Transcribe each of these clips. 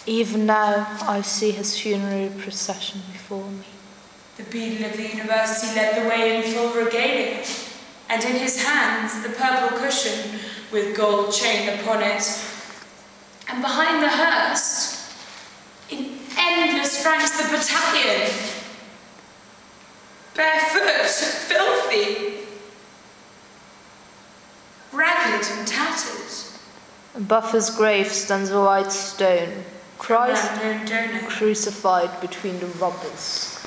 Even now, I see his funeral procession before me. The beadle of the university led the way in full regalia, and in his hands the purple cushion with gold chain upon it. And behind the hearse, in endless ranks, the battalion, barefoot, filthy, ragged and tattered. Above his grave stands a white stone, Christ crucified between the robbers.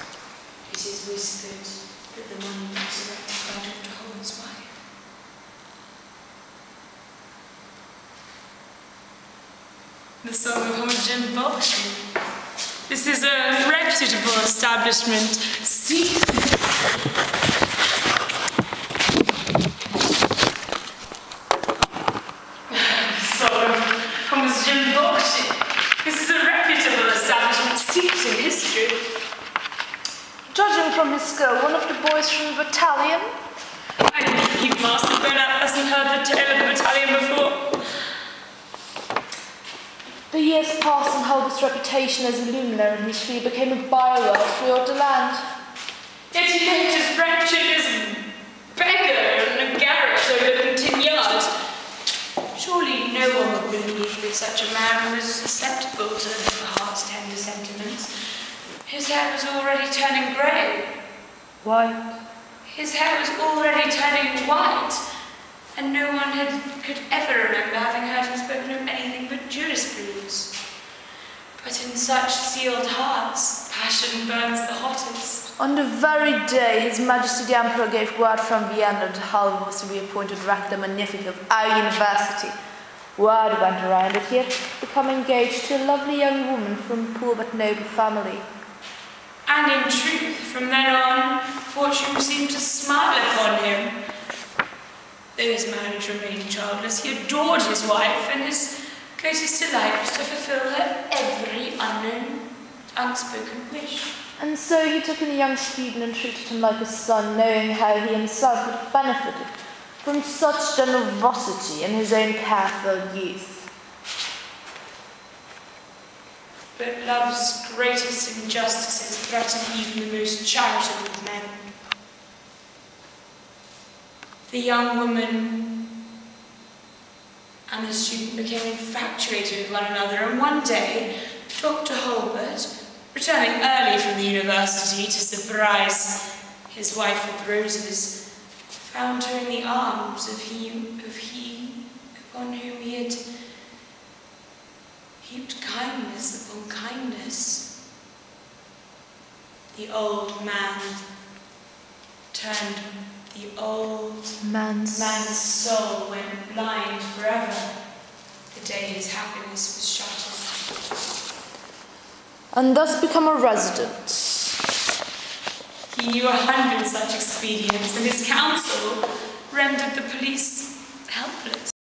It is whispered that the monument was erected by Dr. Holbert's wife. The song of Homogen Bolshoi. This is a reputable establishment. See? This is a reputable establishment steeped in history. Judging from his skill, one of the boys from the battalion? I believe Master Bernard hasn't heard the tale of the battalion before. The years passed and Holbert's reputation as a luminary in his field became a byword throughout the land. Yet he lived as wretched as beggar in a garret over Linton Yard. Surely no one would believe that such a man was susceptible to the heart's tender sentiments. His hair was already turning grey. White. His hair was already turning white, and no one could ever remember having heard him spoken of anything but jurisprudence. But in such sealed hearts, passion burns the hottest. On the very day His Majesty the Emperor gave word from Vienna that Holbert was to be appointed Rector Magnific of our university, word went around that he had become engaged to a lovely young woman from a poor but noble family. And in truth, from then on, fortune seemed to smile upon him. Though his marriage remained childless, he adored his wife, and his greatest delight was to fulfill her every unknown, unspoken wish. And so he took in the young student and treated him like a son, knowing how he himself would have benefited from such generosity in his own careful youth. But love's greatest injustices threaten even the most charitable of men. The young woman and the student became infatuated with one another, and one day, Dr. Holbert, returning early from the university to surprise his wife with roses, found her in the arms of he upon whom he had heaped kindness upon kindness. The old man turned. The old man's soul went blind forever the day his happiness was shattered. And thus become a resident. He knew 100 such expedients, and his counsel rendered the police helpless.